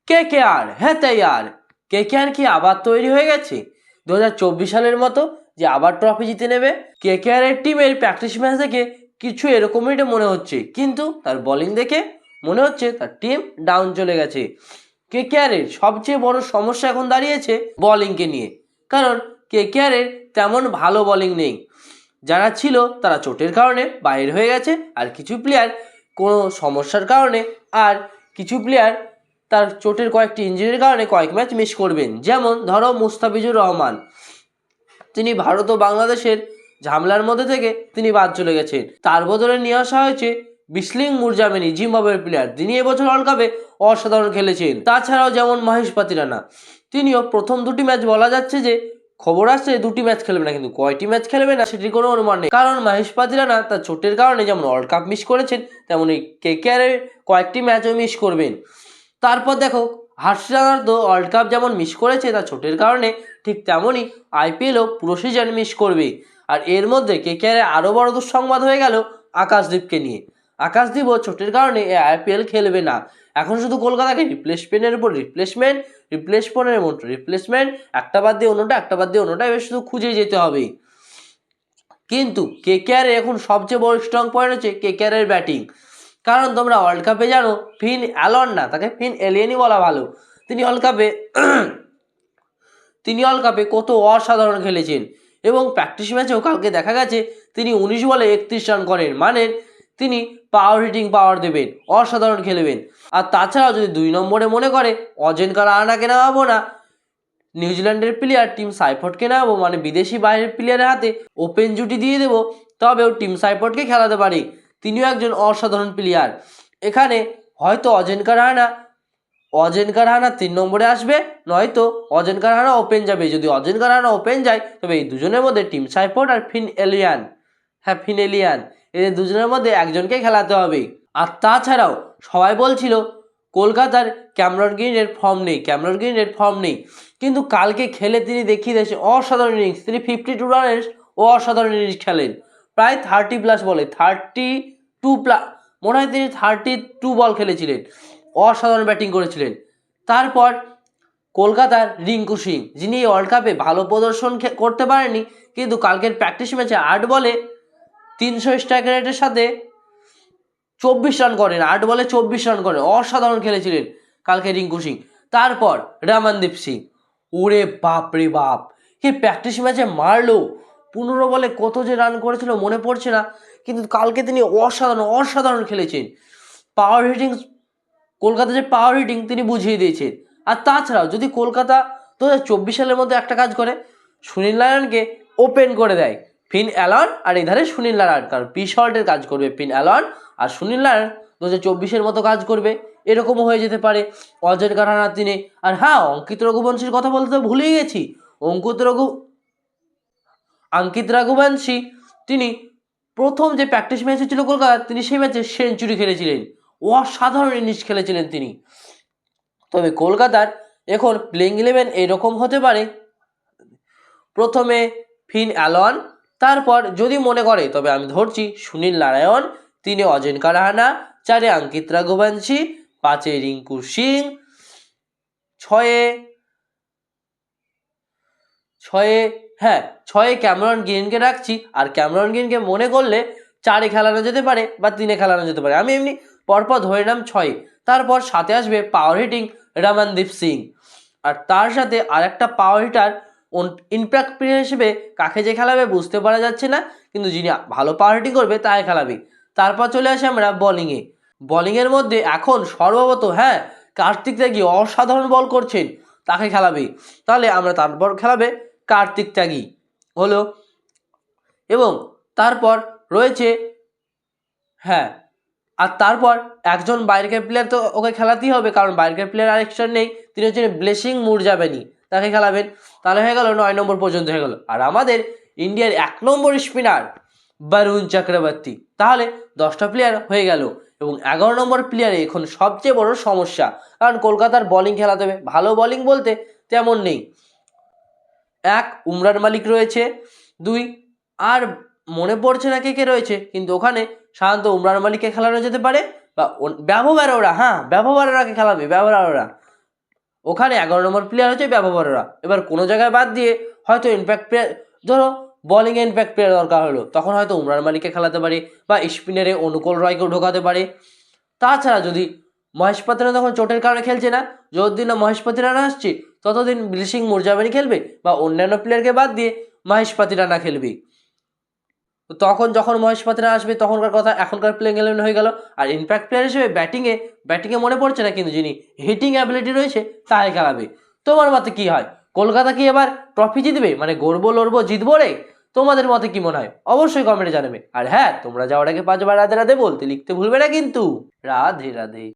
KKR হ্যাঁ তৈয়ার। KKR কি আবার তৈরি হয়ে গেছে 2024 সালের মতো যে আবার ট্রফি জিতে নেবে? কেকেআর এর টিমের প্র্যাকটিস ম্যাচ দেখে কিছু এরকমই মনে হচ্ছে, কিন্তু তার বোলিং দেখে মনে হচ্ছে তার টিম ডাউন চলে গেছে। কেকেআর এর সবচেয়ে বড় সমস্যা এখন দাঁড়িয়েছে বোলিংকে নিয়ে, কারণ কেকেআর এর তেমন ভালো বোলিং নেই। যারা ছিল তারা চোটের কারণে বাইরে হয়ে গেছে, আর কিছু প্লেয়ার কোনো সমস্যার কারণে, আর কিছু প্লেয়ার তার চোটের কয়েকটি ইঞ্জুরির কারণে কয়েক ম্যাচ মিস করবেন। যেমন ধরো মুস্তাফিজুর রহমান, তিনি ভারত ও বাংলাদেশের ঝামেলার মধ্যে থেকে তিনি বাদ চলে গেছেন। তার বদলে নিয়ে আসা হয়েছে বিসলিং মুরজামিনী, জিম্বাবুয়ের প্লেয়ার। তিনি এবছর ওয়ার্ল্ড কাপে অসাধারণ খেলেছেন। তাছাড়াও যেমন মহেশ পাতিরানা, তিনিও প্রথম দুটি ম্যাচ বলা যাচ্ছে যে খবর আসছে দুটি ম্যাচ খেলবে না, কিন্তু কয়টি ম্যাচ খেলবে না সেটির কোনো অনুমান নেই, কারণ মহেশ পাতিরানা তার চোটের কারণে যেমন ওয়ার্ল্ড কাপ মিস করেছেন, তেমনি কেকেআরের কয়েকটি ম্যাচও মিস করবেন। তারপর দেখো হার্ষিল রানার ওয়ার্ল্ড কাপ যেমন মিস করেছে তার চোটের কারণে, ঠিক তেমনই আইপিএলও পুরো সিজন মিস করবে। আর এর মধ্যে কেকেআরের আরও বড় দুঃসংবাদ হয়ে গেল আকাশদীপকে নিয়ে। আকাশদীপও চোটের কারণে এই আইপিএল খেলবে না। এখন শুধু কলকাতাকে রিপ্লেসমেন্টের উপর রিপ্লেসমেন্টের মতো রিপ্লেসমেন্ট, একটা বাদ দিয়ে অন্যটা, একটা বাদ দিয়ে অন্যটা, এবার শুধু খুঁজে যেতে হবে। কিন্তু কেকেআর এখন সবচেয়ে বড় স্ট্রং পয়েন্ট হচ্ছে কেকেআরের ব্যাটিং। কারণ তোমরা ওয়ার্ল্ড কাপে জানো ফিন অ্যালন না, তাকে ফিন এলিয়েনই বলা ভালো, তিনি ওয়ার্ল্ড কাপে কত অসাধারণ খেলেছেন। এবং প্র্যাকটিস ম্যাচেও কালকে দেখা গেছে তিনি 19 বলে 31 রান করেন, মানে তিনি পাওয়ার হিটিং পাওয়ার দেবেন, অসাধারণ খেলবেন। আর তাছাড়াও যদি 2 নম্বরে মনে করে অজিঙ্কা রাহানেকে নামাবো না, নিউজিল্যান্ডের প্লেয়ার টিম সাইফর্ডকে নামাবো, মানে বিদেশি বাইরের প্লেয়ারের হাতে ওপেন জুটি দিয়ে দেবো, তবেও টিম সাইফর্ডকে খেলাতে পারে। তিনিও একজন অসাধারণ প্লেয়ার। এখানে হয়তো অজিঙ্কা রাহানা 3 নম্বরে আসবে, নয়তো অজিঙ্কা রাহানা ওপেন যাবে। যদি অজিঙ্কা রাহানা ওপেন যায় তবে এই দুজনের মধ্যে টিম সাইফর্ড আর ফিন এলিয়ান, এদের দুজনের মধ্যে একজনকে খেলাতে হবে। আর তাছাড়াও সবাই বলছিল কলকাতার ক্যামেরন গ্রিনের ফর্ম নেই, কিন্তু কালকে খেলে তিনি দেখিয়ে দিয়েছে অসাধারণ ইনিংস। তিনি 52 রানের অসাধারণ ইনিংস খেলেন, প্রায় 30+ বলে, 32+, মনে হয় তিনি 32 বল খেলেছিলেন, অসাধারণ ব্যাটিং করেছিলেন। তারপর কলকাতার রিঙ্কু সিং, যিনি ওয়ার্ল্ড কাপে ভালো প্রদর্শন করতে পারেননি, কিন্তু কালকের প্র্যাকটিস ম্যাচে 8 বলে 300 স্ট্রাইক রেটের সাথে 24 রান করেন, 8 বলে 24 রান করেন, অসাধারণ খেলেছিলেন কালকে রিঙ্কু সিং। তারপর রমনদীপ সিং, ওরে বাপ রে বাপ, কি প্র্যাকটিস ম্যাচে মারলো, 15 বলে কত যে রান করেছিল মনে পড়ছে না, কিন্তু কালকে তিনি অসাধারণ খেলেছেন। পাওয়ার হিটিং, কলকাতা যে পাওয়ার হিটিং তিনি বুঝিয়ে দিয়েছেন। আর তাছাড়াও যদি কলকাতা 2024 সালের মধ্যে একটা কাজ করে, সুনীল নারায়ণকে ওপেন করে দেয়, ফিন অ্যালন আর এধারে সুনীল নারায়ণ, কারণ পিশল্টের কাজ করবে ফিন অ্যালন, আর সুনীল নারায়ণ 2024-এর মতো কাজ করবে, এরকমও হয়ে যেতে পারে অজিঙ্কা রাহানার দিনে। আর হ্যাঁ, অঙ্কিত রঘুবংশীর কথা বলতে তো ভুলেই গেছি। অঙ্কিত রঘুবংশী তিনি প্রথম যে প্র্যাকটিস ম্যাচ ছিল কলকাতার, তিনি সেই ম্যাচে সেঞ্চুরি খেলেছিলেন, অসাধারণ ইনিংস খেলেছিলেন তিনি। তবে কলকাতার এখন প্লেইং 11 এরকম হতে পারে, প্রথমে ফিন অ্যালন, তারপর যদি মনে করে, তবে আমি ধরছি সুনীল নারায়ণ, 3 অজিঙ্কা রাহানা, 4 অঙ্কিত রঘুবংশী, 5 রিঙ্কু সিং, 6 ক্যামেরন গ্রিনকে রাখছি। আর ক্যামেরন গ্রিনকে মনে করলে 4 খেলানো যেতে পারে বা 3 খেলানো যেতে পারে, আমি এমনি পরপর ধরে নাম 6। তারপর 7 আসবে পাওয়ার হিটিং রমনদীপ সিং, আর তার সাথে আরেকটা পাওয়ার হিটার ইম্প্যাক্ট প্লেয়ার হিসেবে কাকে যে খেলাবে বুঝতে পারা যাচ্ছে না, কিন্তু যিনি ভালো পাওয়ার হিটিং করবে তাই খেলাবে। তারপর চলে আসে আমরা বোলিংয়ের মধ্যে এখন সর্বপ্রথম কার্তিক ত্যাগী অসাধারণ বল করছেন, তাকে খেলাবে। তাহলে আমরা তারপর খেলাবে কার্তিক ত্যাগী হলো, এবং তারপর রয়েছে আর তারপর একজন বাইরের প্লেয়ার তো ওকে খেলাতেই হবে, কারণ বাইরের প্লেয়ার আরেকজন নেই, তিনি হচ্ছেন ব্লেসিং মুরজামিনী, তাকে খেলাবেন। তাহলে হয়ে গেল 9 নম্বর পর্যন্ত হয়ে গেল। আর আমাদের ইন্ডিয়ার 1 নম্বর স্পিনার বরুণ চক্রবর্তী, তাহলে 10টা প্লেয়ার হয়ে গেল। এবং 11 নম্বর প্লেয়ারে এখন সবচেয়ে বড় সমস্যা, কারণ কলকাতার বোলিং খেলাতে হবে, ভালো বোলিং বলতে তেমন নেই। 1 উমরান মালিক রয়েছে, 2 আর মনে পড়ছে না কে রয়েছে, কিন্তু ওখানে সাধারণত উমরান মালিককে খেলানো যেতে পারে, বা ব্যবহার ওরা ব্যবহারকে খেলাবে, ওখানে 11 নম্বর প্লেয়ার হচ্ছে ব্যবহাররা। এবার কোনো জায়গায় বাদ দিয়ে হয়তো ইম্প্যাক্ট প্লেয়ার, ধরো বোলিংয়ে ইম্প্যাক্ট প্লেয়ার দরকার হলো, তখন হয়তো উমরান মালিককে খেলাতে পারে বা স্পিনারে অনুকূল রয়কেও ঢোকাতে পারে। তাছাড়া যদি মহেশ পাত্রা তখন চোটের কারণে খেলছে না, যতদিন না মহেশ পাতি রানা আসছে ততদিন বিল মুরজাবানি খেলবে বা অন্যান্য প্লেয়ারকে বাদ দিয়ে মহেশ পাতি রানা খেলবে। তো তখন যখন মহেশ পাতি রানা আসবে তখনকার কথা, এখনকার প্লেইং ইলেভেন হয়ে গেল। আর ইম্প্যাক্ট প্লেয়ার হিসেবে ব্যাটিংয়ে মনে পড়ছে না, কিন্তু যিনি হিটিং অ্যাবিলিটি রয়েছে তাই খেলাবে। তোমার মতে কি হয়, কলকাতা কি এবার ট্রফি জিতবে, মানে গড়বো লড়বো জিতবো রে? তোমাদের মতে কি মনে হয় অবশ্যই কমেন্টে জানাবে। আর হ্যাঁ, তোমরা যাওয়ার আগে 5 বার রাধে রাধে বলতে লিখতে ভুলবে না কিন্তু। রাধে রাধে।